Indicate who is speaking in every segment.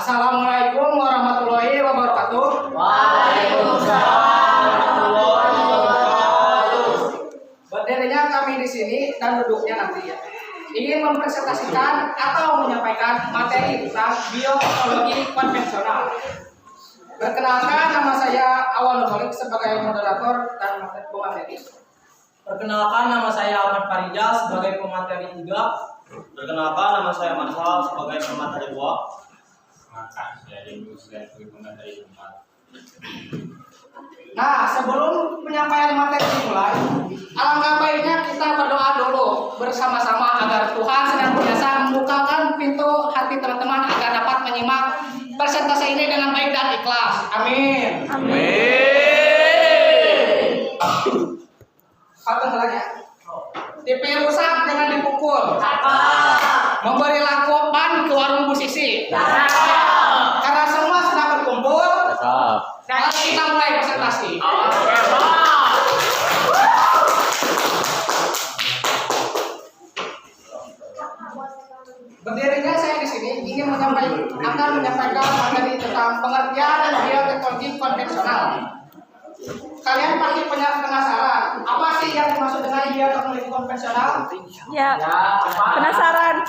Speaker 1: Assalamualaikum warahmatullahi wabarakatuh.
Speaker 2: Waalaikumsalam warahmatullahi wabarakatuh.
Speaker 1: Berdirinya kami di sini dan duduknya nanti ya. Ingin mempresentasikan atau menyampaikan materi tentang bioteknologi konvensional. Perkenalkan, nama saya Awal Nurholik sebagai moderator dan pemateri.
Speaker 3: Perkenalkan, nama saya Ahmad Farijal sebagai pemateri 3.
Speaker 2: Perkenalkan, nama saya Marsal sebagai pemateri 2.
Speaker 4: Maka saya sebagai pemateri 4.
Speaker 1: Nah, sebelum penyampaian materi dimulai, alangkah baiknya kita berdoa dulu bersama-sama agar Tuhan senantiasa membukakan pintu hati teman-teman agar dapat menyimak presentasi ini dengan baik dan ikhlas. Amin. Patengannya. TV rusak jangan dipukul. Memberi lakopan ke warung Bu Sisi. Karena semua sudah berkumpul. Mari kita mulai presentasi. Berdirinya saya di sini ingin akan menyampaikan materi tentang pengertian bioteknologi konvensional. Kalian pasti penasaran, apa sih yang dimaksud dengan bioteknologi konvensional?
Speaker 5: Ya, penasaran.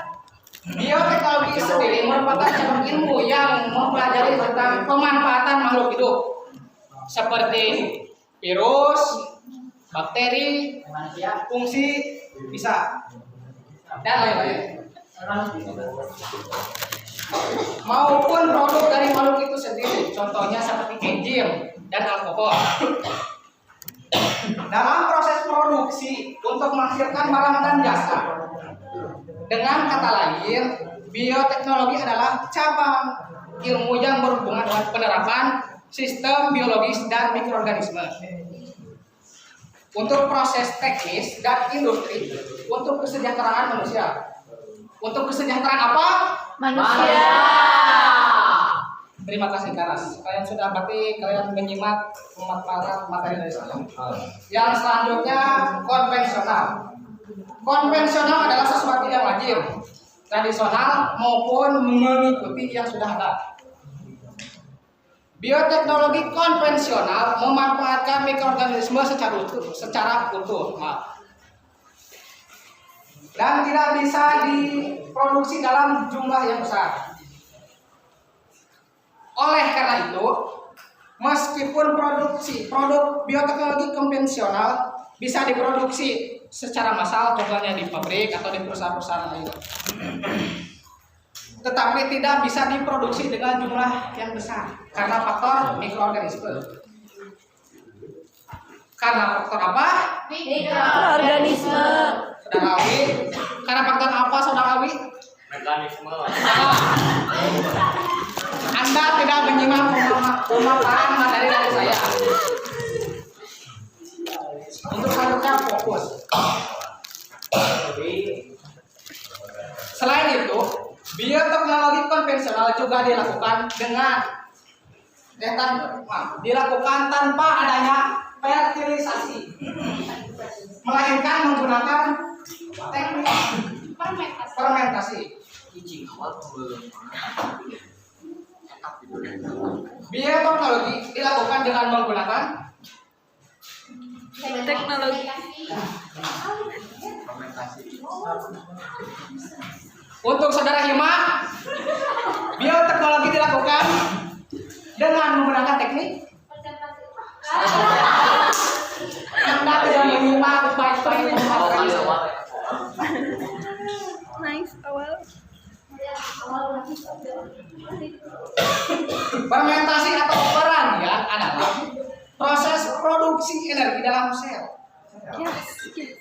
Speaker 1: Bioteknologi sendiri merupakan cabang ilmu yang mempelajari tentang pemanfaatan makhluk hidup seperti virus, bakteri, fungsi, bisa, dan lain-lain. Maupun produk dari makhluk itu sendiri, contohnya seperti enzim dan alkohol. Dalam proses produksi untuk menghasilkan barang dan jasa. Dengan kata lain, bioteknologi adalah cabang ilmu yang berhubungan dengan penerapan sistem biologis dan mikroorganisme untuk proses teknis dan industri untuk kesejahteraan manusia. Untuk kesejahteraan apa?
Speaker 5: Manusia.
Speaker 1: Terima kasih Karas. Kalian sudah berarti kalian menyimak pemaparan materi dari saya. Yang selanjutnya konvensional. Konvensional adalah sesuatu yang wajib, tradisional maupun mengikuti yang sudah ada. Bioteknologi konvensional memanfaatkan mikroorganisme secara utuh, dan tidak bisa diproduksi dalam jumlah yang besar. Oleh karena itu, meskipun produk bioteknologi konvensional bisa diproduksi secara massal, contohnya di pabrik atau di perusahaan-perusahaan lain, tetapi tidak bisa diproduksi dengan jumlah yang besar karena faktor mikroorganisme. Karena faktor apa?
Speaker 5: Mikroorganisme.
Speaker 1: Saudara Awi. Karena faktor apa, Saudara Awi?
Speaker 4: Mekanisme.
Speaker 1: Anda tidak menyimak pemaparan materi dari saya. Untuk selanjutnya fokus. Selain itu, bioteknologi konvensional juga dilakukan tanpa adanya fertilisasi, melainkan menggunakan teknik fermentasi. Bioteknologi dilakukan dengan menggunakan
Speaker 5: Teknologi.
Speaker 1: Untuk saudara Hima, bioteknologi dilakukan dengan menggunakan teknik. Anda tidak menyimak baik-baik pemaparan saya.
Speaker 5: Nice, awal.
Speaker 1: Fermentasi atau peranian adalah proses produksi energi dalam sel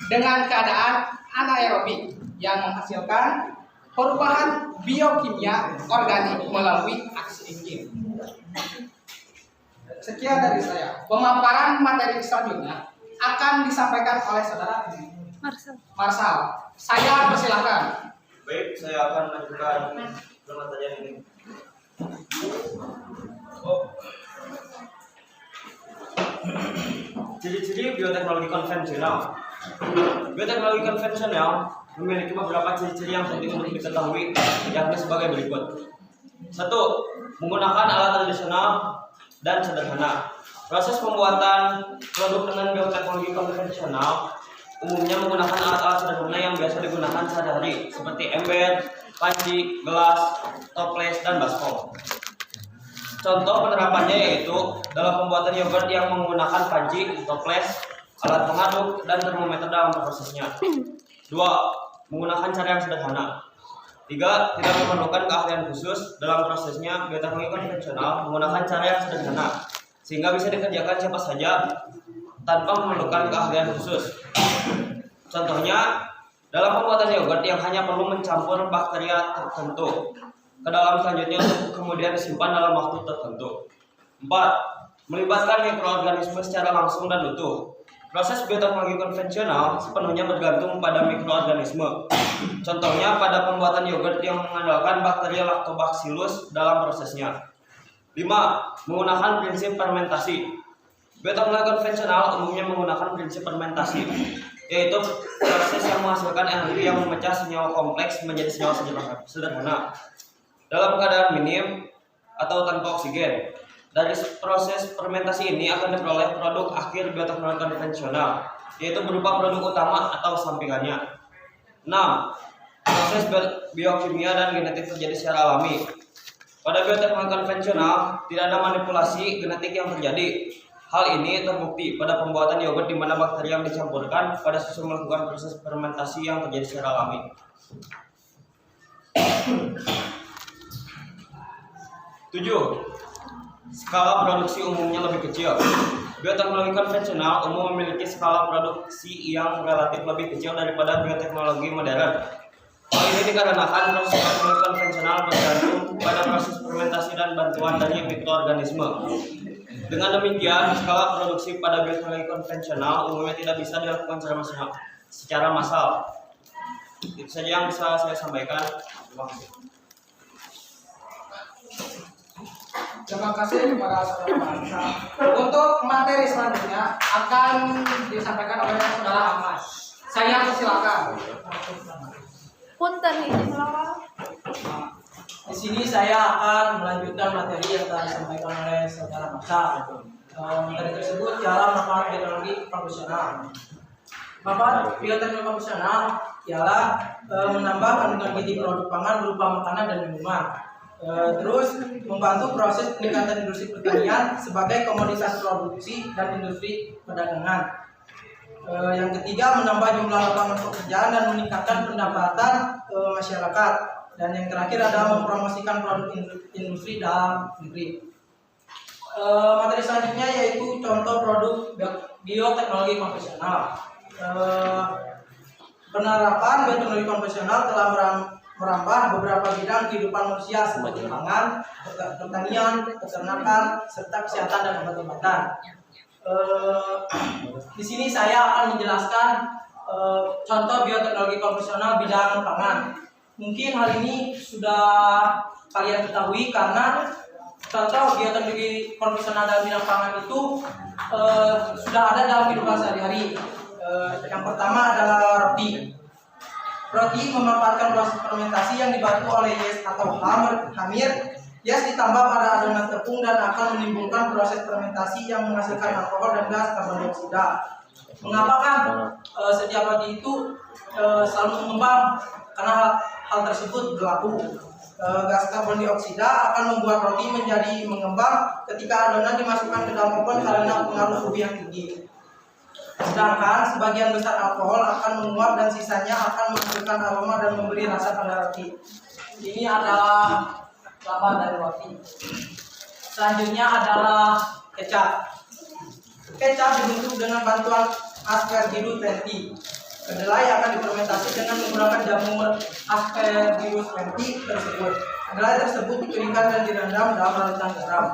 Speaker 1: dengan keadaan anaerobik yang menghasilkan perubahan biokimia organik melalui aksi enzim. Sekian dari saya. Pemaparan materi selanjutnya akan disampaikan oleh saudara Marsal. Saya persilakan.
Speaker 2: Baik, saya akan melanjutkan pertanyaan ini. Ciri-ciri bioteknologi konvensional. Bioteknologi konvensional memiliki beberapa ciri-ciri yang penting untuk diketahui, yakni sebagai berikut. 1. Menggunakan alat tradisional dan sederhana. Proses pembuatan produk dengan bioteknologi konvensional umumnya menggunakan alat-alat sederhana yang biasa digunakan sehari-hari seperti ember, panci, gelas, toples, dan baskom. Contoh penerapannya yaitu dalam pembuatan yogurt yang menggunakan panci, toples, alat pengaduk, dan termometer dalam prosesnya. 2. Menggunakan cara yang sederhana. 3. Tidak memerlukan keahlian khusus dalam prosesnya. Bioteknologi konvensional menggunakan cara yang sederhana sehingga bisa dikerjakan siapa saja tanpa memerlukan keahlian khusus. Contohnya, dalam pembuatan yogurt yang hanya perlu mencampur bakteria tertentu ke dalam selanjutnya untuk kemudian disimpan dalam waktu tertentu. 4. Melibatkan mikroorganisme secara langsung dan utuh. Proses bioteknologi konvensional sepenuhnya bergantung pada mikroorganisme. Contohnya pada pembuatan yogurt yang mengandalkan bakteri Lactobacillus dalam prosesnya. 5. Menggunakan prinsip fermentasi. Bioteknologi konvensional umumnya menggunakan prinsip fermentasi, yaitu proses yang menghasilkan energi yang memecah senyawa kompleks menjadi senyawa sederhana dalam keadaan minim atau tanpa oksigen. Dari proses fermentasi ini akan diperoleh produk akhir bioteknologi konvensional, yaitu berupa produk utama atau sampingannya. 6. Proses biokimia dan genetik terjadi secara alami. Pada bioteknologi konvensional tidak ada manipulasi genetik yang terjadi. Hal ini terbukti pada pembuatan yogurt di mana bakteri yang dicampurkan pada susu melakukan proses fermentasi yang terjadi secara alami. 7. Skala produksi umumnya lebih kecil. Bioteknologi konvensional umum memiliki skala produksi yang relatif lebih kecil daripada bioteknologi modern. Hal ini dikarenakan proses bioteknologi konvensional bergantung pada proses fermentasi dan bantuan dari mikroorganisme. Dengan demikian, skala produksi pada bioteknologi konvensional umumnya tidak bisa dilakukan secara massal. Itu saja yang bisa saya sampaikan. Terima kasih.
Speaker 1: Terima kasih kepada saudara Bangsa. Untuk materi selanjutnya akan disampaikan oleh saudara Ahmad. Saya persilakan.
Speaker 5: Punten izin melawak.
Speaker 3: Di sini saya akan melanjutkan materi yang telah disampaikan oleh saudara Maksa. Materi tersebut ialah manfaat bioteknologi konvensional. Manfaat bioteknologi konvensional ialah menambah kandungan gizi produk pangan berupa makanan dan minuman. Terus membantu proses peningkatan industri pertanian sebagai komoditas produksi dan industri perdagangan. Yang ketiga, menambah jumlah lapangan pekerjaan dan meningkatkan pendapatan masyarakat. Dan yang terakhir adalah mempromosikan produk industri dalam negeri. Materi selanjutnya yaitu contoh produk bioteknologi konvensional. Penerapan bioteknologi konvensional telah merambah beberapa bidang kehidupan manusia seperti pangan, pertanian, peternakan, serta kesehatan dan obat-obatan. Di sini saya akan menjelaskan contoh bioteknologi konvensional bidang pangan. Mungkin hal ini sudah kalian ketahui karena contoh bioteknologi konvensional dalam bidang pangan itu sudah ada dalam kehidupan sehari-hari. Yang pertama adalah roti. Roti memanfaatkan proses fermentasi yang dibantu oleh yeast atau hamir. Yeast ditambah pada adonan tepung dan akan menimbulkan proses fermentasi yang menghasilkan alkohol dan gas karbon dioksida. Mengapa kan setiap roti itu selalu mengembang? Karena hal tersebut berlaku. Gas karbon dioksida akan membuat roti menjadi mengembang ketika adonan dimasukkan ke dalam oven karena pengaruh suhu yang tinggi. Sedangkan sebagian besar alkohol akan menguap dan sisanya akan menghasilkan aroma dan memberi rasa pada roti. Ini adalah gambar dari roti. Selanjutnya adalah kecap. Kecap dibentuk dengan bantuan Aspergillus lenti. Kedelai akan difermentasi dengan menggunakan jamur Aspergillus lenti tersebut. Kedelai tersebut dikeringkan dan direndam dalam larutan garam.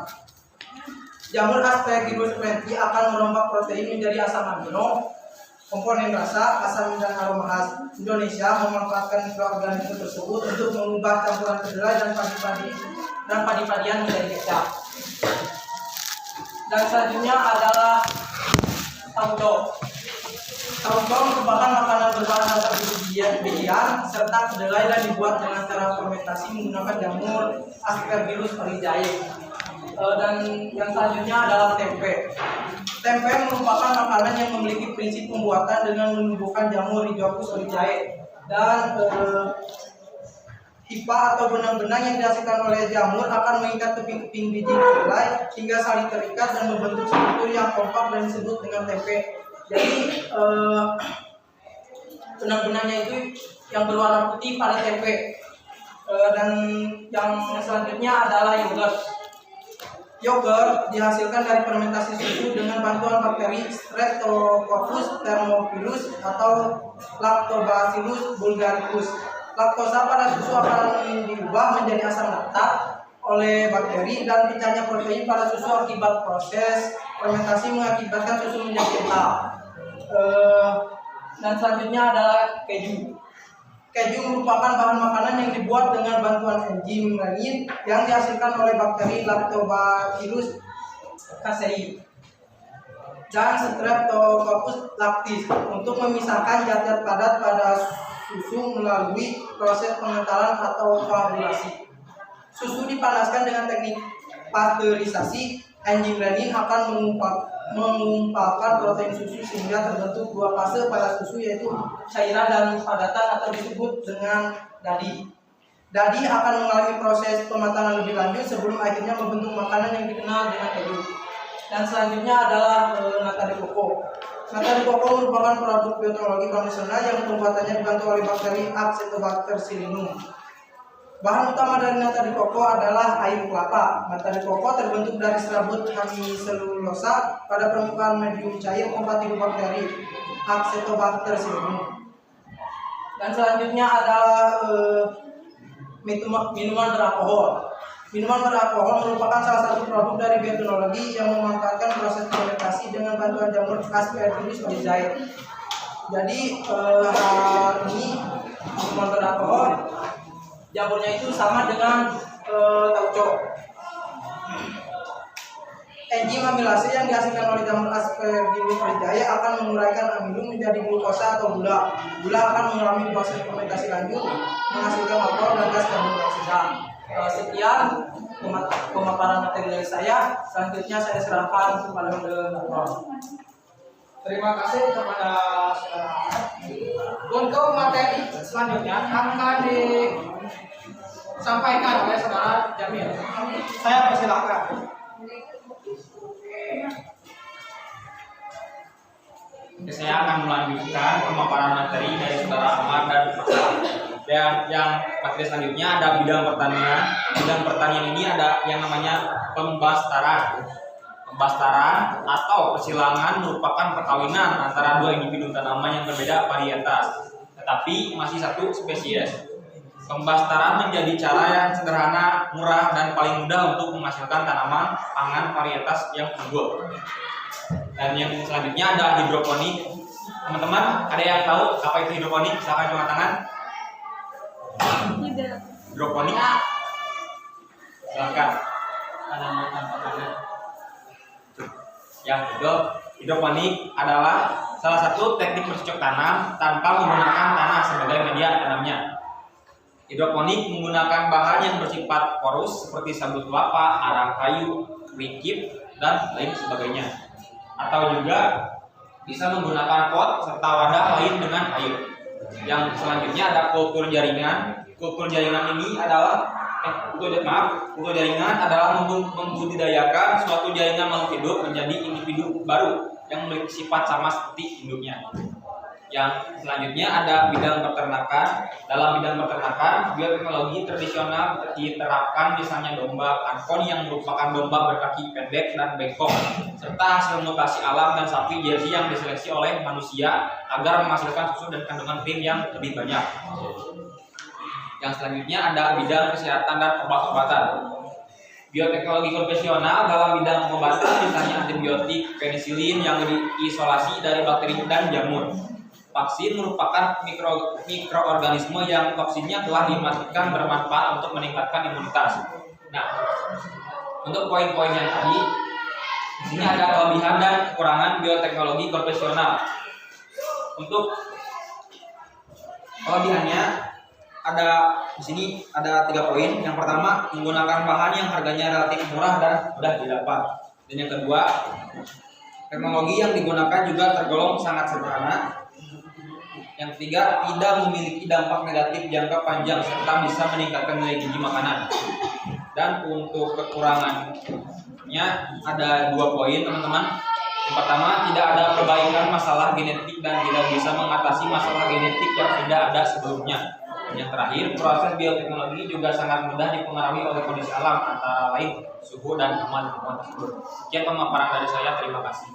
Speaker 3: Jamur Aspergillus lenti akan merombak protein menjadi asam amino, komponen rasa, asam dan aroma khas. Indonesia memanfaatkan mikroorganisme tersebut untuk mengubah campuran kedelai dan padi-padian menjadi kecap. Dan selanjutnya adalah tauco. Sarupa merupakan makanan berbahan dasar biji-bijian serta kedelai dan dibuat dengan cara fermentasi menggunakan jamur Aspergillus oryzae. Dan yang selanjutnya adalah tempe. Tempe merupakan makanan yang memiliki prinsip pembuatan dengan menumbuhkan jamur Rhizophus oryzae dan hipa atau benang-benang yang dihasilkan oleh jamur akan mengikat keping-keping biji kedelai hingga saling terikat dan membentuk struktur yang kompak dan disebut dengan tempe. Jadi benang-benangnya itu yang berwarna putih pada tempe. Dan yang selanjutnya adalah yogurt. Yogurt dihasilkan dari fermentasi susu dengan bantuan bakteri Streptococcus thermophilus atau Lactobacillus bulgaricus. Laktosa pada susu akan diubah menjadi asam laktat oleh bakteri dan pecahnya protein pada susu akibat proses fermentasi mengakibatkan susu menjadi kental. Dan selanjutnya adalah keju. Keju merupakan bahan makanan yang dibuat dengan bantuan enzim lain yang dihasilkan oleh bakteri Lactobacillus casei dan Streptococcus lactis untuk memisahkan zat-zat padat pada susu melalui proses pengentalan atau koagulasi. Susu dipanaskan dengan teknik pasteurisasi. Enzim renin akan mengumpalkan protein susu sehingga terbentuk dua fase pada susu, yaitu cairan dan padatan atau disebut dengan dadi. Dadi akan mengalami proses pematangan lebih lanjut sebelum akhirnya membentuk makanan yang dikenal dengan keju. Dan selanjutnya adalah nata de coco. Nata de coco merupakan produk bioteknologi konvensional yang pembuatannya dibantu oleh bakteri Acetobacter pseudomonas. Bahan utama dari nata de coco adalah air kelapa. Nata de coco terbentuk dari serabut hemiselulosa pada permukaan medium cair kompatibel bakteri Acetobacter pseudomonas. Dan selanjutnya adalah minuman beralkohol. Minuman beralkohol merupakan salah satu produk dari bioteknologi yang memanfaatkan proses fermentasi dengan bantuan jamur Aspergillus oryzae. Jadi ini minuman beralkohol, jamurnya itu sama dengan tauco. Enzim amilase yang dihasilkan oleh jamur Aspergillus oryzae akan menguraikan amilum menjadi glukosa atau gula. Gula akan mengalami proses fermentasi lanjut menghasilkan alkohol dan gas karbon dioksida. Sekian pemaparan materi dari saya. Selanjutnya saya serahkan kepada moderator.
Speaker 1: Terima kasih kepada saudara Ahmad. Untuk materi selanjutnya akan disampaikan oleh saudara Jamil. Saya persilakan.
Speaker 4: Saya akan melanjutkan pemaparan materi dari saudara Ahmad dan Faisal. Dan yang materi selanjutnya ada bidang pertanian. Bidang pertanian ini ada yang namanya pembastaran. Pembastaran atau persilangan merupakan perkawinan antara dua individu tanaman yang berbeda varietas, tetapi masih satu spesies. Pembastaran menjadi cara yang sederhana, murah, dan paling mudah untuk menghasilkan tanaman pangan varietas yang unggul. Dan yang selanjutnya ada hidroponik. Teman-teman, ada yang tahu apa itu hidroponik? Silakan angkat tangan.
Speaker 5: Tidak.
Speaker 4: Hidroponik. Silakan. Tanaman tanpa tangan. Ya, hidroponik adalah salah satu teknik bercocok tanam tanpa menggunakan tanah sebagai media tanamnya. Hidroponik menggunakan bahan yang bersifat porus seperti sabut kelapa, arang kayu, kerikil, dan lain sebagainya. Atau juga bisa menggunakan pot serta wadah lain dengan air. Yang selanjutnya ada kultur jaringan. Kultur jaringan ini adalah kultur jaringan adalah membudidayakan suatu jaringan makhluk hidup menjadi individu baru yang memiliki sifat sama seperti induknya. Yang selanjutnya ada bidang peternakan. Dalam bidang peternakan, bioteknologi tradisional diterapkan, misalnya domba Ankon yang merupakan domba berkaki pendek dan bengkok, serta hasil mutasi alam dan sapi Jersey yang diseleksi oleh manusia agar menghasilkan susu dan kandungan krim yang lebih banyak. Yang selanjutnya ada bidang kesehatan dan obat-obatan. Bioteknologi konvensional dalam bidang pengobatan, misalnya antibiotik, penisilin yang diisolasi dari bakteri dan jamur. Vaksin merupakan mikroorganisme yang toksinnya telah dimatikan bermanfaat untuk meningkatkan imunitas. Nah, untuk poin-poin yang tadi, di sini ada kelebihan dan kekurangan bioteknologi konvensional. Untuk kelebihannya ada di sini ada 3 poin. Yang pertama, menggunakan bahan yang harganya relatif murah dan mudah didapat. Dan yang kedua, teknologi yang digunakan juga tergolong sangat sederhana. Yang ketiga, tidak memiliki dampak negatif jangka panjang serta bisa meningkatkan nilai gizi makanan. Dan untuk kekurangannya ada 2 poin, teman-teman. Yang pertama, tidak ada perbaikan masalah genetik dan tidak bisa mengatasi masalah genetik yang tidak ada sebelumnya. Dan yang terakhir, proses bioteknologi juga sangat mudah dipengaruhi oleh kondisi alam, antara lain suhu dan aman lingkungan tersebut. Sekian pemaparan dari saya, terima kasih.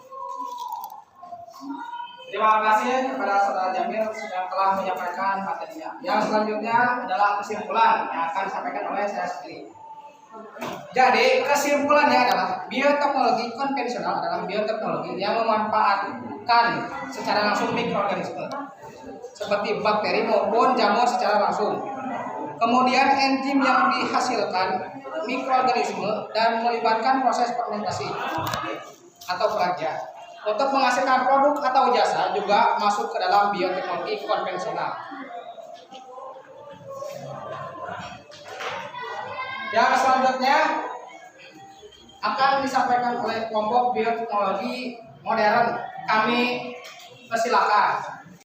Speaker 1: Terima kasih kepada Saudara Jamil yang telah menyampaikan materinya. Yang selanjutnya adalah kesimpulan yang akan disampaikan oleh saya sendiri. Jadi kesimpulannya adalah bioteknologi konvensional adalah bioteknologi yang memanfaatkan secara langsung mikroorganisme seperti bakteri maupun jamur secara langsung. Kemudian enzim yang dihasilkan mikroorganisme dan melibatkan proses fermentasi atau peraja untuk menghasilkan produk atau jasa juga masuk ke dalam bioteknologi konvensional. Yang selanjutnya akan disampaikan oleh kelompok bioteknologi modern. Kami persilakan.